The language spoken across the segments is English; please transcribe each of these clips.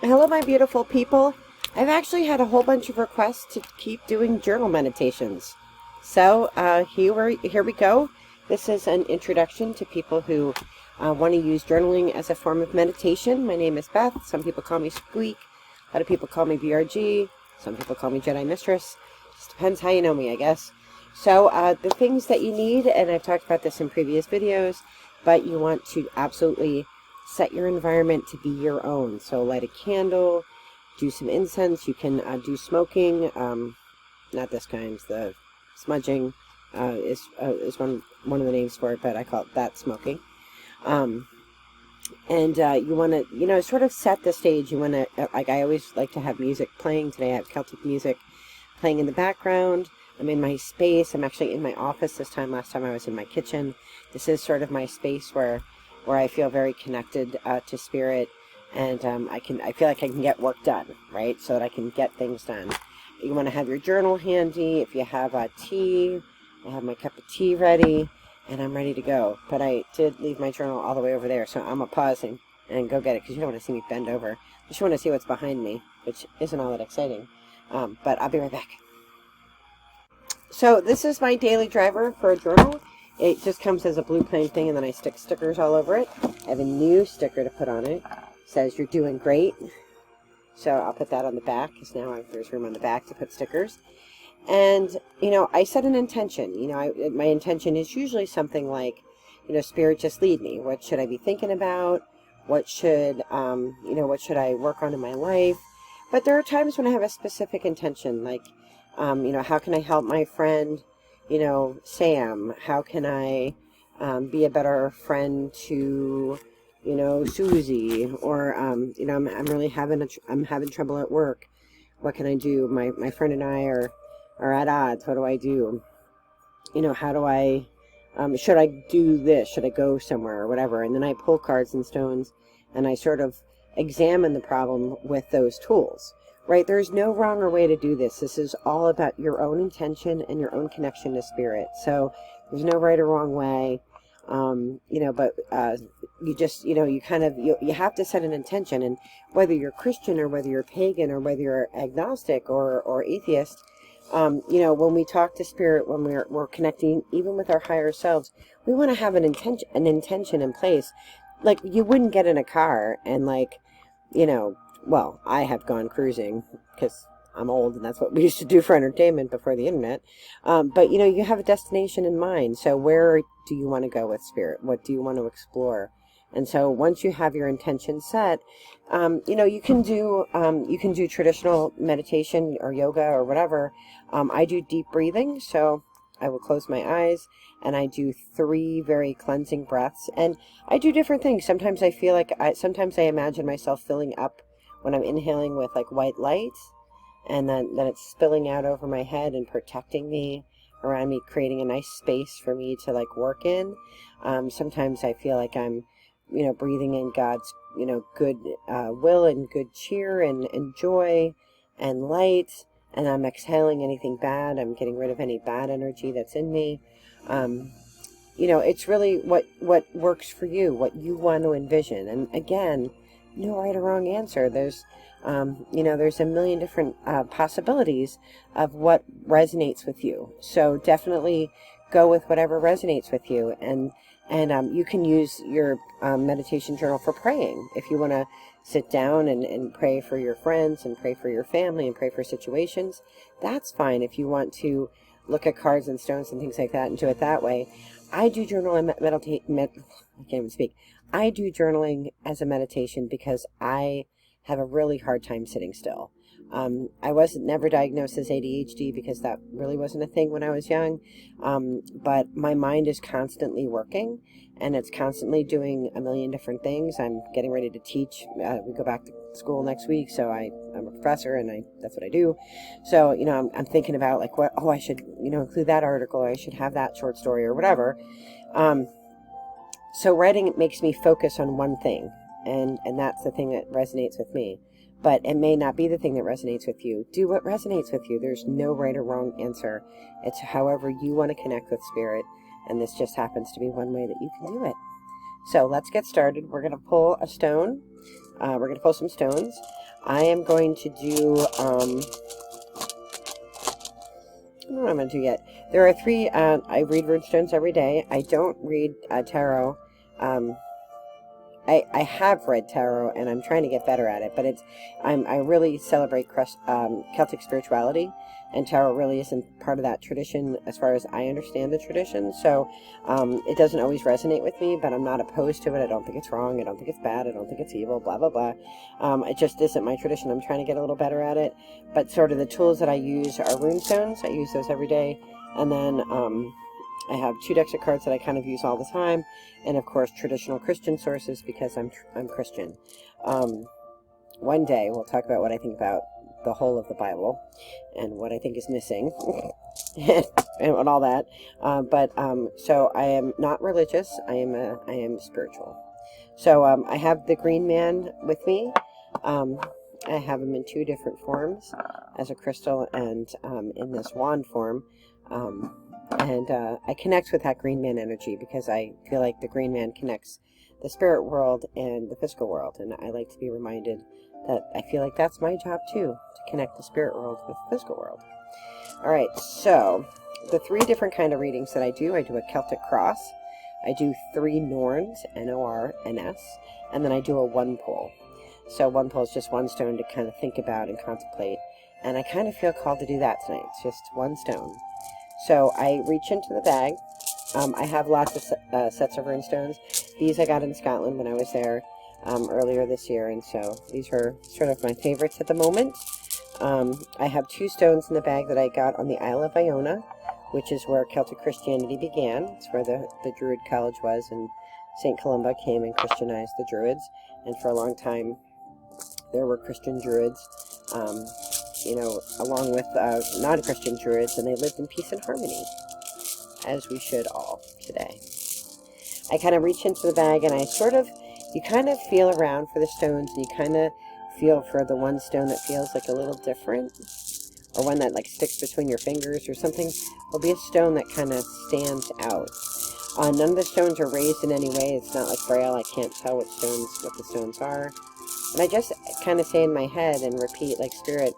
Hello, my beautiful people. I've actually had a whole bunch of requests to keep doing journal meditations. So here we go. This is an introduction to people who want to use journaling as a form of meditation. My name is Beth. Some people call me Squeak. A lot of people call me BRG. Some people call me Jedi Mistress. Just depends how you know me, I guess. So the things that you need, and I've talked about this in previous videos, but you want to absolutely set your environment to be your own. So light a candle, do some incense. You can do smoking, not this kind. The smudging is one of the names for it, but I call it that smoking. And you want to, sort of set the stage. You want to, like I always like to have music playing. Today I have Celtic music playing in the background. I'm in my space. I'm actually in my office this time. Last time I was in my kitchen. This is sort of my space where I feel very connected to spirit, and I feel like I can get work done, right? So that I can get things done. You want to have your journal handy. If you have tea, I have my cup of tea ready, and I'm ready to go. But I did leave my journal all the way over there, so I'm gonna pause and go get it, because you don't want to see me bend over. You just want to see what's behind me, which isn't all that exciting. But I'll be right back. So this is my daily driver for a journal. It just comes as a blue plain thing, and then I stick stickers all over it. I have a new sticker to put on it. It says, "You're doing great." So I'll put that on the back, because now there's room on the back to put stickers. And, I set an intention. My intention is usually something like, Spirit, just lead me. What should I be thinking about? What should I work on in my life? But there are times when I have a specific intention, like, how can I help my friend, Sam? How can I be a better friend to, Susie? Or, I'm really I'm having trouble at work. What can I do? My friend and I are at odds. What do I do? How do I, should I do this? Should I go somewhere or whatever? And then I pull cards and stones, and I sort of examine the problem with those tools. Right? There's no wrong or way to do this. This is all about your own intention and your own connection to spirit. So there's no right or wrong way. But you just, you have to set an intention. And whether you're Christian or whether you're pagan or whether you're agnostic or atheist, when we talk to spirit, when we're connecting even with our higher selves, we want to have an intention in place. Like, you wouldn't get in a car and, like, well, I have gone cruising because I'm old, and that's what we used to do for entertainment before the internet. But, you have a destination in mind. So where do you want to go with spirit? What do you want to explore? And so once you have your intention set, you can do traditional meditation or yoga or whatever. I do deep breathing, so I will close my eyes, and I do 3 very cleansing breaths. And I do different things. Sometimes I feel like sometimes I imagine myself filling up when I'm inhaling with like white light, and then it's spilling out over my head and protecting me around me, creating a nice space for me to like work in. Sometimes I feel like I'm, breathing in God's, good will and good cheer and joy and light, and I'm exhaling anything bad. I'm getting rid of any bad energy that's in me. It's really what works for you, what you want to envision. And again, no right or wrong answer. There's a million different possibilities of what resonates with you. So definitely go with whatever resonates with you. And you can use your meditation journal for praying. If you want to sit down and pray for your friends and pray for your family and pray for situations, that's fine. If you want to look at cards and stones and things like that and do it that way. I do journal and I can't even speak. I do journaling as a meditation because I have a really hard time sitting still. I wasn't never diagnosed as ADHD because that really wasn't a thing when I was young. But my mind is constantly working, and it's constantly doing a million different things. I'm getting ready to teach. We go back to school next week, so I'm a professor, and that's what I do. So, I'm thinking about like I should, include that article, or I should have that short story or whatever. So writing makes me focus on one thing, and that's the thing that resonates with me. But it may not be the thing that resonates with you. Do what resonates with you. There's no right or wrong answer. It's however you want to connect with spirit, and this just happens to be one way that you can do it. So let's get started. We're going to pull a stone. We're going to pull some stones. I am going to do, I don't know what I'm going to do yet. There are 3, I read rune stones every day. I don't read tarot. I have read tarot, and I'm trying to get better at it, but I really celebrate Celtic spirituality, and tarot really isn't part of that tradition as far as I understand the tradition, so it doesn't always resonate with me, but I'm not opposed to it. I don't think it's wrong, I don't think it's bad, I don't think it's evil, blah, blah, blah. It just isn't my tradition. I'm trying to get a little better at it, but sort of the tools that I use are rune stones. I use those every day, and then I have 2 decks of cards that I kind of use all the time, and of course traditional Christian sources because I'm Christian. One day we'll talk about what I think about the whole of the Bible and what I think is missing and all that. So I am not religious. I am spiritual. So I have the Green Man with me. I have him in 2 different forms, as a crystal and in this wand form. I connect with that Green Man energy because I feel like the Green Man connects the spirit world and the physical world, and I like to be reminded that I feel like that's my job too, to connect the spirit world with the physical world. Alright, so the 3 different kind of readings that I do a Celtic cross, I do 3 Norns, N-O-R-N-S, and then I do a 1 pull. So 1 pull is just 1 stone to kind of think about and contemplate, and I kind of feel called to do that tonight. It's just 1 stone. So I reach into the bag. I have lots of sets of rune stones. These I got in Scotland when I was there earlier this year, and so these are sort of my favorites at the moment. I have 2 stones in the bag that I got on the Isle of Iona, which is where Celtic Christianity began. It's where the Druid College was, and St. Columba came and Christianized the Druids, and for a long time there were Christian Druids, along with non-Christian Druids, and they lived in peace and harmony, as we should all today. I kind of reach into the bag, and you kind of feel around for the stones, and you kind of feel for the one stone that feels like a little different, or one that like sticks between your fingers or something. There'll be a stone that kind of stands out. None of the stones are raised in any way. It's not like Braille. I can't tell what the stones are. And I just kind of say in my head and repeat, like, Spirit,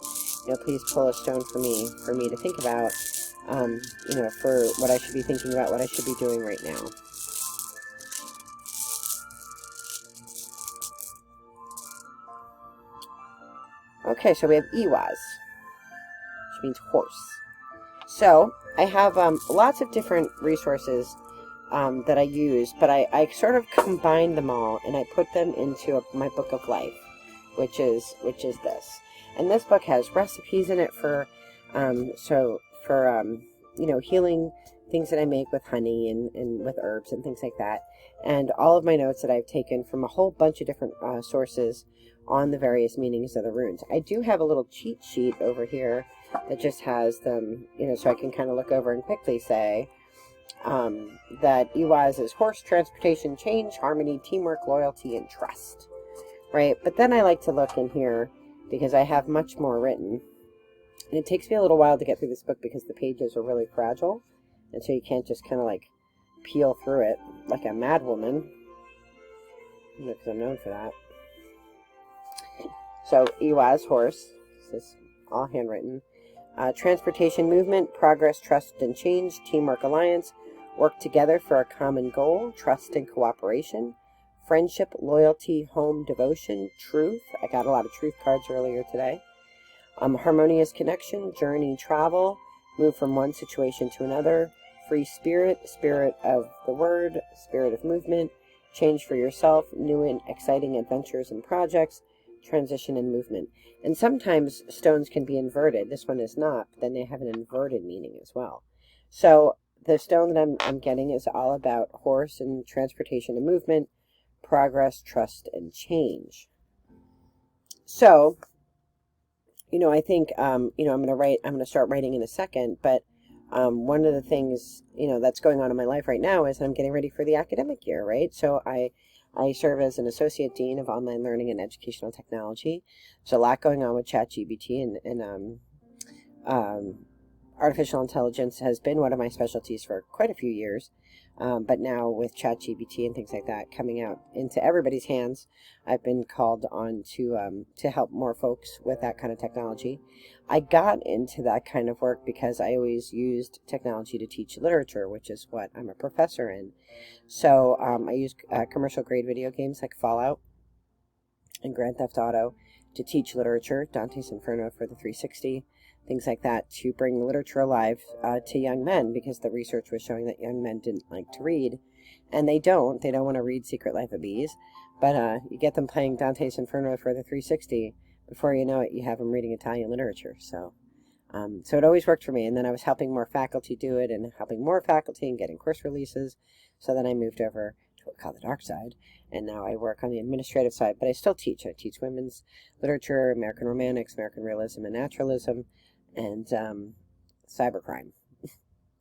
please pull a stone for me to think about, for what I should be thinking about, what I should be doing right now. Okay, so we have Iwaz, which means horse. So I have lots of different resources that I use, but I sort of combine them all, and I put them into my book of life, which is this. And this book has recipes in it for healing things that I make with honey and with herbs and things like that, and all of my notes that I've taken from a whole bunch of different sources on the various meanings of the runes. I do have a little cheat sheet over here that just has them, so I can kind of look over and quickly say that Iwaz is horse, transportation, change, harmony, teamwork, loyalty, and trust. Right? But then I like to look in here because I have much more written. And it takes me a little while to get through this book because the pages are really fragile. And so you can't just kind of like peel through it like a mad woman. Because I'm known for that. So Iwaz, horse. This is all handwritten. Transportation, movement, progress, trust, and change, teamwork, alliance, work together for a common goal, trust and cooperation, friendship, loyalty, home, devotion, truth. I got a lot of truth cards earlier today. Harmonious connection, journey, travel, move from one situation to another, free spirit, spirit of the word, spirit of movement, change for yourself, new and exciting adventures and projects, transition and movement. And sometimes stones can be inverted. This one is not, but then they have an inverted meaning as well. So the stone that I'm getting is all about horse and transportation and movement, progress, trust, and change. So, I think, I'm going to start writing in a second, but one of the things, that's going on in my life right now is I'm getting ready for the academic year, right? So I serve as an associate dean of online learning and educational technology. There's a lot going on with ChatGPT, and artificial intelligence has been one of my specialties for quite a few years. But now with ChatGPT and things like that coming out into everybody's hands, I've been called on to help more folks with that kind of technology. I got into that kind of work because I always used technology to teach literature, which is what I'm a professor in. So I use commercial grade video games like Fallout and Grand Theft Auto to teach literature, Dante's Inferno for the 360, things like that, to bring literature alive to young men, because the research was showing that young men didn't like to read, and they don't want to read Secret Life of Bees, but you get them playing Dante's Inferno for the 360, before you know it, you have them reading Italian literature. So it always worked for me, and then I was helping more faculty do it, and helping more faculty and getting course releases, so then I moved over to what we call the dark side, and now I work on the administrative side, but I still teach. I teach women's literature, American Romantics, American Realism and Naturalism, and cybercrime.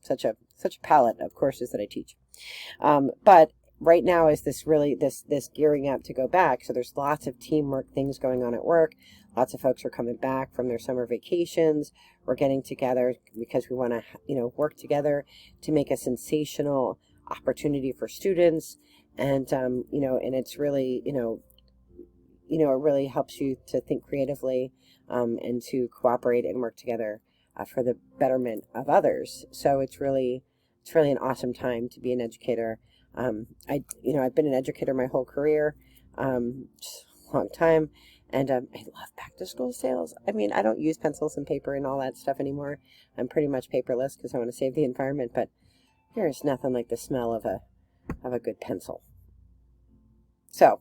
such a palette of courses that I teach. But right now is this really this gearing up to go back. So there's lots of teamwork things going on at work. Lots of folks are coming back from their summer vacations. We're getting together because we want to work together to make a sensational opportunity for students. And and it's really it really helps you to think creatively and to cooperate and work together for the betterment of others. So it's really an awesome time to be an educator. I've been an educator my whole career, just a long time, and I love back to school sales. I mean, I don't use pencils and paper and all that stuff anymore. I'm pretty much paperless because I want to save the environment. But there's nothing like the smell of a good pencil. So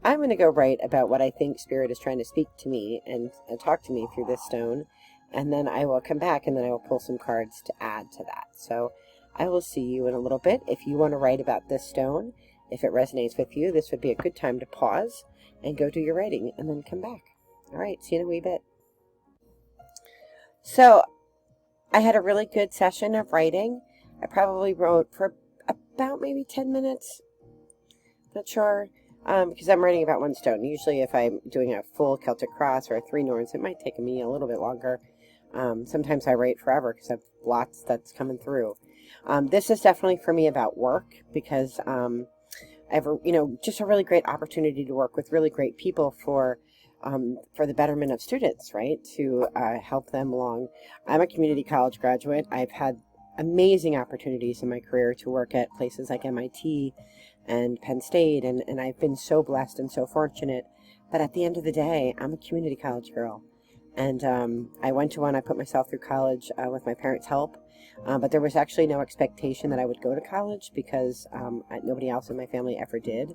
I'm going to go write about what I think Spirit is trying to speak to me and talk to me through this stone, and then I will come back and then I will pull some cards to add to that. So I will see you in a little bit. If you want to write about this stone, if it resonates with you, this would be a good time to pause and go do your writing and then come back. All right, see you in a wee bit. So I had a really good session of writing. I probably wrote for about maybe 10 minutes. Not sure. Because I'm writing about one stone. Usually if I'm doing a full Celtic cross or 3 Norns, it might take me a little bit longer. Sometimes I write forever because I have lots that's coming through. This is definitely for me about work, because I've just a really great opportunity to work with really great people for the betterment of students, right? To help them along. I'm a community college graduate. I've had amazing opportunities in my career to work at places like MIT and Penn State, and I've been so blessed and so fortunate. But at the end of the day, I'm a community college girl. And I went to one. I put myself through college with my parents' help. But there was actually no expectation that I would go to college, because nobody else in my family ever did.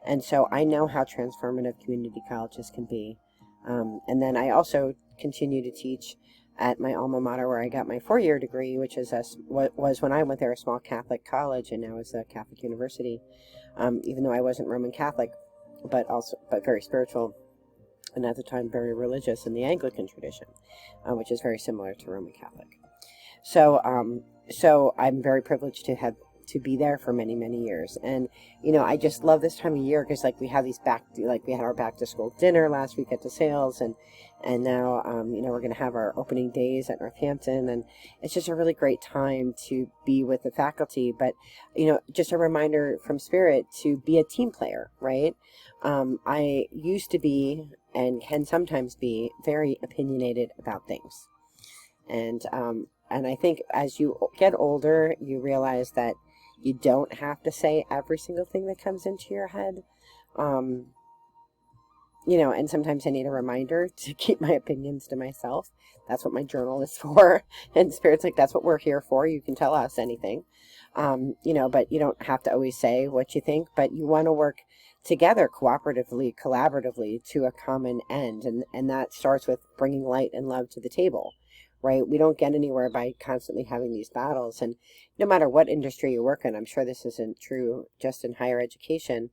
And so I know how transformative community colleges can be. And then I also continue to teach at my alma mater, where I got my 4-year degree, which is was when I went there, a small Catholic college, and now is a Catholic university. Even though I wasn't Roman Catholic, but very spiritual, and at the time very religious in the Anglican tradition, which is very similar to Roman Catholic. So I'm very privileged to be there for many, many years. And, I just love this time of year, because we have we had our back to school dinner last week at DeSales, and now, we're going to have our opening days at Northampton, and it's just a really great time to be with the faculty. But, just a reminder from Spirit to be a team player, right? I used to be, and can sometimes be, very opinionated about things. And I think as you get older, you realize that you don't have to say every single thing that comes into your head. And sometimes I need a reminder to keep my opinions to myself. That's what my journal is for. And Spirit's like, that's what we're here for. You can tell us anything. But you don't have to always say what you think, but you want to work together cooperatively, collaboratively to a common end. And that starts with bringing light and love to the table. Right? We don't get anywhere by constantly having these battles. And no matter what industry you work in, I'm sure this isn't true just in higher education.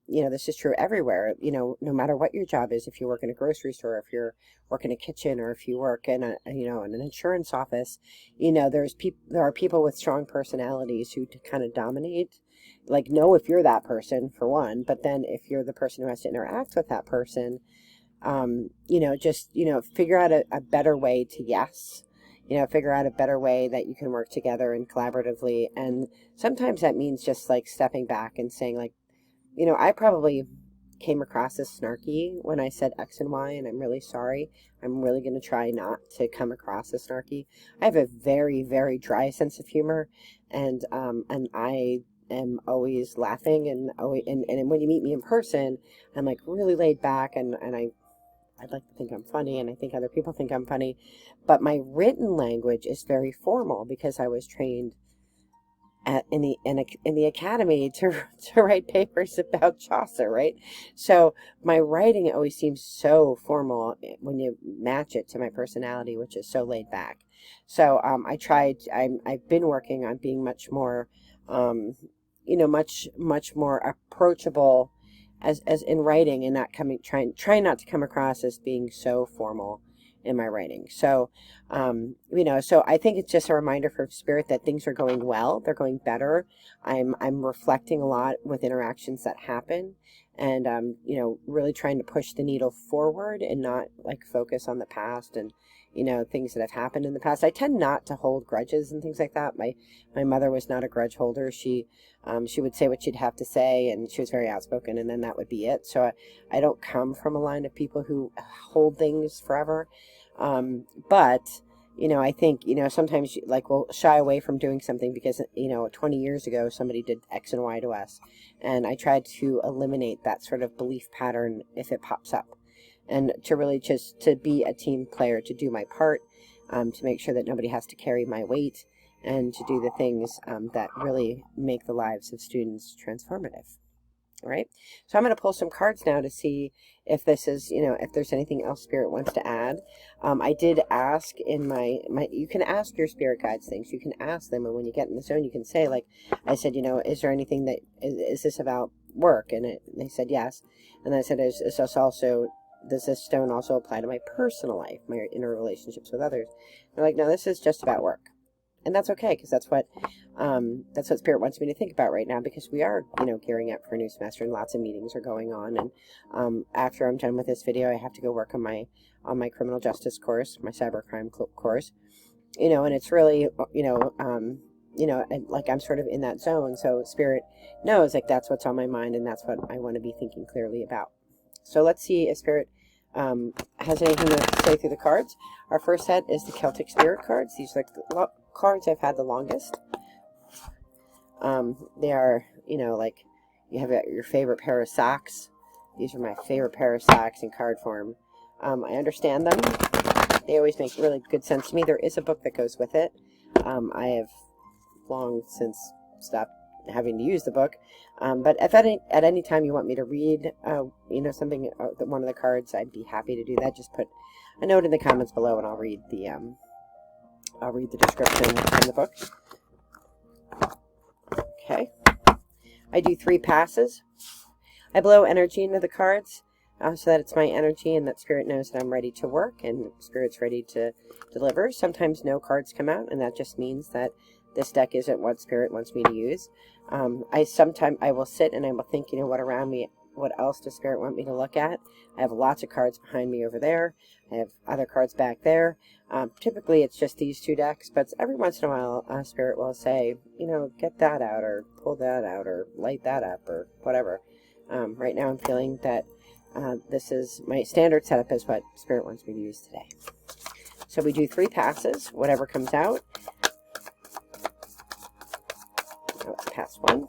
This is true everywhere. No matter what your job is, if you work in a grocery store, if you're working in a kitchen, or if you work in in an insurance office, there are people with strong personalities who kind of dominate. Know if you're that person, for one, but then if you're the person who has to interact with that person, figure out a better way to yes. you know, figure out a better way that you can work together and collaboratively. And sometimes that means just like stepping back and saying like, you know, I probably came across as snarky when I said X and Y, and I'm really sorry. I'm really going to try not to come across as snarky. I have a very, very dry sense of humor, and I am always laughing, and always, and when you meet me in person, I'm like really laid back, and I'd like to think I'm funny, and I think other people think I'm funny, but my written language is very formal because I was trained in the academy to write papers about Chaucer, right? So my writing always seems so formal when you match it to my personality, which is so laid back. So I've been working on being much more, you know, much more approachable as in writing, and not trying not to come across as being so formal in my writing. So, you know, so I think it's just a reminder for Spirit that things are going well. They're going better. I'm reflecting a lot with interactions that happen, and, you know, really trying to push the needle forward and not like focus on the past and, you know, things that have happened in the past. I tend not to hold grudges and things like that. My mother was not a grudge holder. She would say what she'd have to say, and she was very outspoken, and then that would be it. So I don't come from a line of people who hold things forever. But, you know, I think, you know, sometimes like we'll shy away from doing something because, you know, 20 years ago, somebody did X and Y to us. And I tried to eliminate that sort of belief pattern if it pops up, and to really just to be a team player, to do my part, to make sure that nobody has to carry my weight, and to do the things that really make the lives of students transformative. All right. So I'm going to pull some cards now to see if this is, you know, if there's anything else Spirit wants to add. I did ask in my, you can ask your Spirit guides things. You can ask them, and when you get in the zone, you can say, like, I said, you know, is there anything that, is this about work? And they said yes. And I said, is this also, does this stone also apply to my personal life, my inner relationships with others? They're like, no, this is just about work. And that's okay, because that's what Spirit wants me to think about right now, because we are, you know, gearing up for a new semester, and lots of meetings are going on. And after I'm done with this video, I have to go work on my criminal justice course, my cybercrime course, you know, and it's really, you know, like I'm sort of in that zone. So Spirit knows, like, that's what's on my mind, and that's what I want to be thinking clearly about. So let's see if Spirit has anything to say through the cards. Our first set is the Celtic Spirit cards. These are the cards I've had the longest. They are, you know, like, you have your favorite pair of socks. These are my favorite pair of socks in card form. I understand them. They always make really good sense to me. There is a book that goes with it. I have long since stopped having to use the book. But if at any time you want me to read, you know, something, one of the cards, I'd be happy to do that. Just put a note in the comments below, and I'll read the description from the book. Okay. I do 3 passes. I blow energy into the cards so that it's my energy, and that Spirit knows that I'm ready to work and Spirit's ready to deliver. Sometimes no cards come out, and that just means that this deck isn't what Spirit wants me to use. I will sit and I will think, you know, what around me, what else does Spirit want me to look at? I have lots of cards behind me over there. I have other cards back there. Typically it's just these 2 decks, but every once in a while Spirit will say, you know, get that out, or pull that out, or light that up, or whatever. Right now I'm feeling that this is my standard setup, is what Spirit wants me to use today. So we do 3 passes, whatever comes out. Let's pass 1.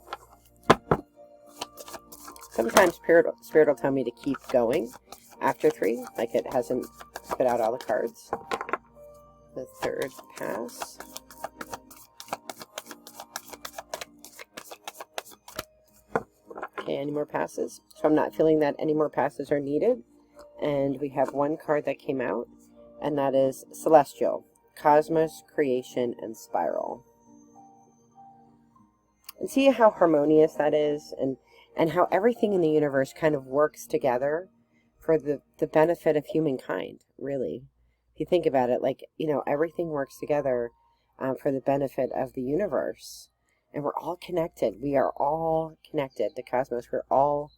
Sometimes Spirit will tell me to keep going after 3, like it hasn't spit out all the cards. The 3rd pass. Okay, any more passes? So I'm not feeling that any more passes are needed. And we have 1 card that came out, and that is Celestial, Cosmos, Creation, and Spiral. And see how harmonious that is, and how everything in the universe kind of works together for the benefit of humankind, really. If you think about it, like, you know, everything works together for the benefit of the universe. And we're all connected. We are all connected. The cosmos, we're all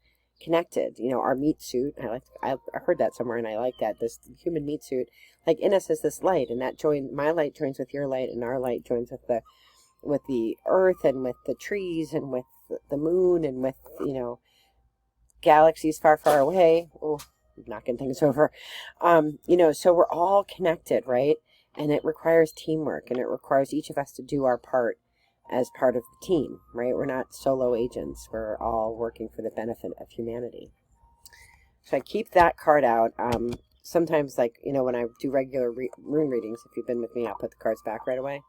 connected. You know, our meat suit, I heard that somewhere and I like that. This human meat suit, like in us is this light, and that my light joins with your light, and our light joins with the earth and with the trees and with the moon and with, you know, galaxies far, far away. Oh, knocking things over. You know, so we're all connected, right? And it requires teamwork, and it requires each of us to do our part as part of the team, right? We're not solo agents. We're all working for the benefit of humanity. So I keep that card out. Sometimes, like, you know, when I do regular rune readings, if you've been with me, I'll put the cards back right away.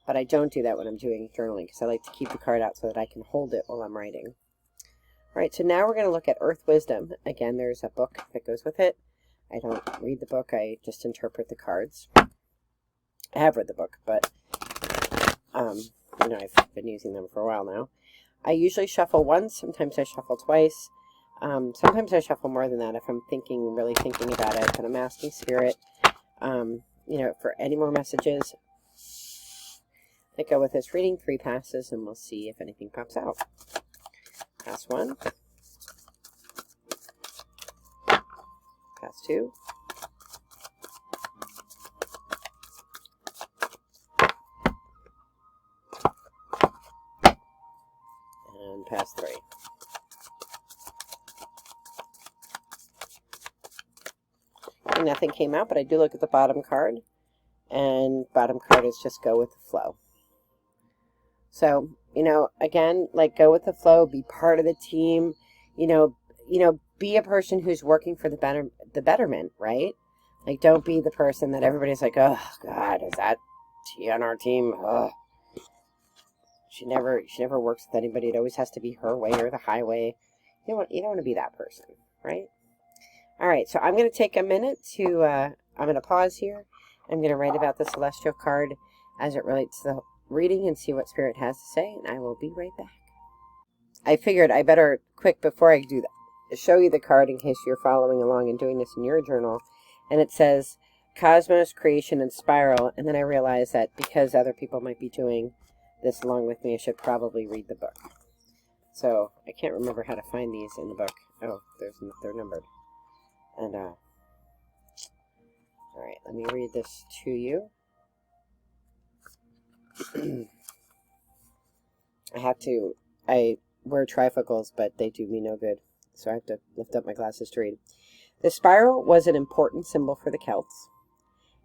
But I don't do that when I'm doing journaling, because I like to keep the card out so that I can hold it while I'm writing. All right, so now we're going to look at Earth Wisdom. Again, there's a book that goes with it. I don't read the book. I just interpret the cards. I have read the book, but, you know, I've been using them for a while now. I usually shuffle once. Sometimes I shuffle twice. Sometimes I shuffle more than that if I'm really thinking about it. But I'm asking Spirit, you know, for any more messages that go with this reading. 3 passes, and we'll see if anything pops out. Pass 1. Pass 2. And pass 3. And nothing came out, but I do look at the bottom card. And bottom card is just go with the flow. So, you know, again, like, go with the flow, be part of the team, you know, be a person who's working for the betterment, right? Like, don't be the person that everybody's like, oh God, is that T on our team? Ugh. She never works with anybody. It always has to be her way or the highway. You don't want to be that person, right? All right, so I'm going to take a minute to, I'm going to pause here. I'm going to write about the celestial card as it relates to the reading and see what Spirit has to say, and I will be right back. I figured I better, quick before I do that, show you the card in case you're following along and doing this in your journal. And it says Cosmos, Creation, and Spiral. And then I realized that because other people might be doing this along with me, I should probably read the book. So I can't remember how to find these in the book. Oh, they're numbered. And, all right, let me read this to you. I wear trifocals, but they do me no good, so I have to lift up my glasses to read. The spiral was an important symbol for the Celts.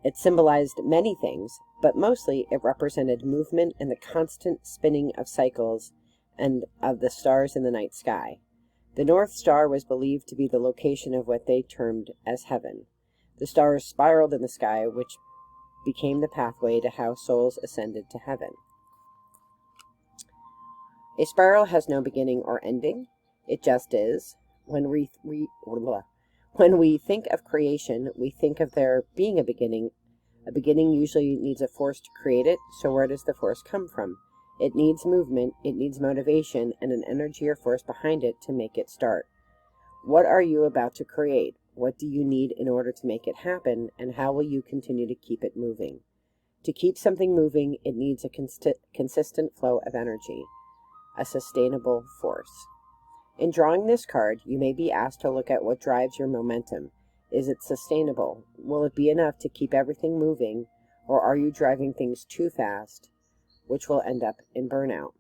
It symbolized many things, but mostly it represented movement and the constant spinning of cycles and of the stars in the night sky. The North Star was believed to be the location of what they termed as heaven. The stars spiraled in the sky, which became the pathway to how souls ascended to heaven. A spiral has no beginning or ending. It just is. When we think of creation, we think of there being a beginning. A beginning usually needs a force to create it, so where does the force come from? It needs movement, it needs motivation, and an energy or force behind it to make it start. What are you about to create? What do you need in order to make it happen, and how will you continue to keep it moving? To keep something moving, it needs a consistent flow of energy, a sustainable force. In drawing this card, you may be asked to look at what drives your momentum. Is it sustainable? Will it be enough to keep everything moving, or are you driving things too fast, which will end up in burnout?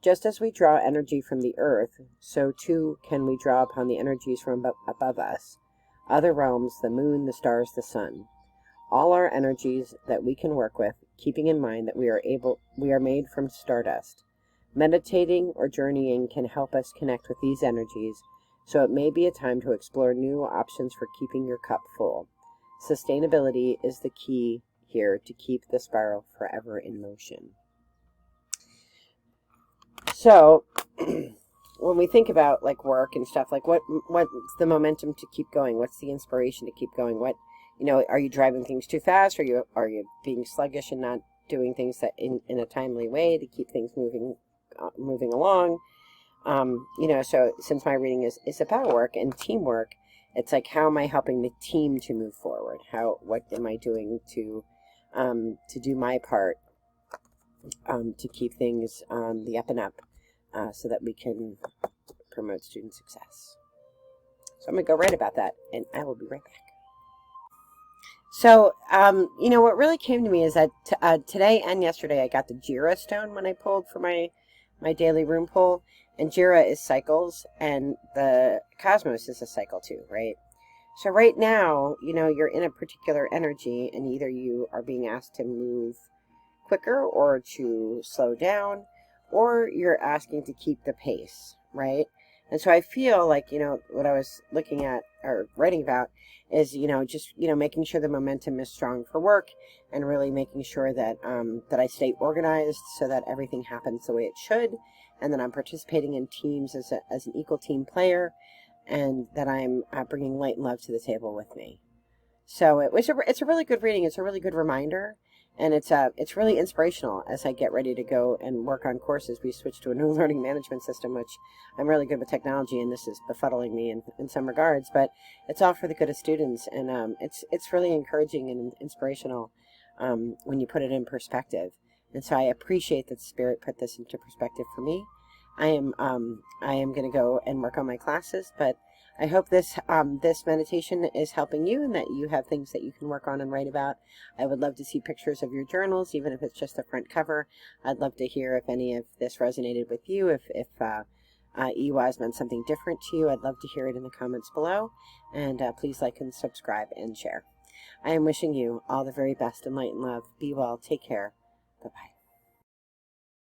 Just as we draw energy from the earth, so too can we draw upon the energies from above us, other realms, the moon, the stars, the sun. All our energies that we can work with, keeping in mind that we are made from stardust. Meditating or journeying can help us connect with these energies, so it may be a time to explore new options for keeping your cup full. Sustainability is the key here to keep the spiral forever in motion. So, when we think about, like, work and stuff, like, what's the momentum to keep going? What's the inspiration to keep going? What, are you driving things too fast? Are you being sluggish and not doing things that in a timely way to keep things moving along? So since my reading is about work and teamwork, it's like, how am I helping the team to move forward? What am I doing to do my part to keep things on the up and up, so that we can promote student success? So I'm going to go write about that, and I will be right back. So, you know, what really came to me is that today and yesterday I got the Jira stone when I pulled for my daily room pull. And Jira is cycles, and the Cosmos is a cycle too, right? So right now, you know, you're in a particular energy, and either you are being asked to move quicker or to slow down, or you're asking to keep the pace, right? And so I feel like, you know, what I was looking at or writing about is, you know, just, you know, making sure the momentum is strong for work, and really making sure that that I stay organized so that everything happens the way it should, and that I'm participating in teams as an equal team player, and that I'm bringing light and love to the table with me. So it's a really good reading. It's a really good reminder, and it's really inspirational as I get ready to go and work on courses. We switched to a new learning management system, which I'm really good with technology, and this is befuddling me in some regards, but it's all for the good of students, and it's really encouraging and inspirational when you put it in perspective. And so I appreciate that Spirit put this into perspective for me. I am going to go and work on my classes, but I hope this meditation is helping you, and that you have things that you can work on and write about. I would love to see pictures of your journals, even if it's just the front cover. I'd love to hear if any of this resonated with you, if EWAS meant something different to you. I'd love to hear it in the comments below, and please like and subscribe and share. I am wishing you all the very best in light and love. Be well. Take care. Bye-bye.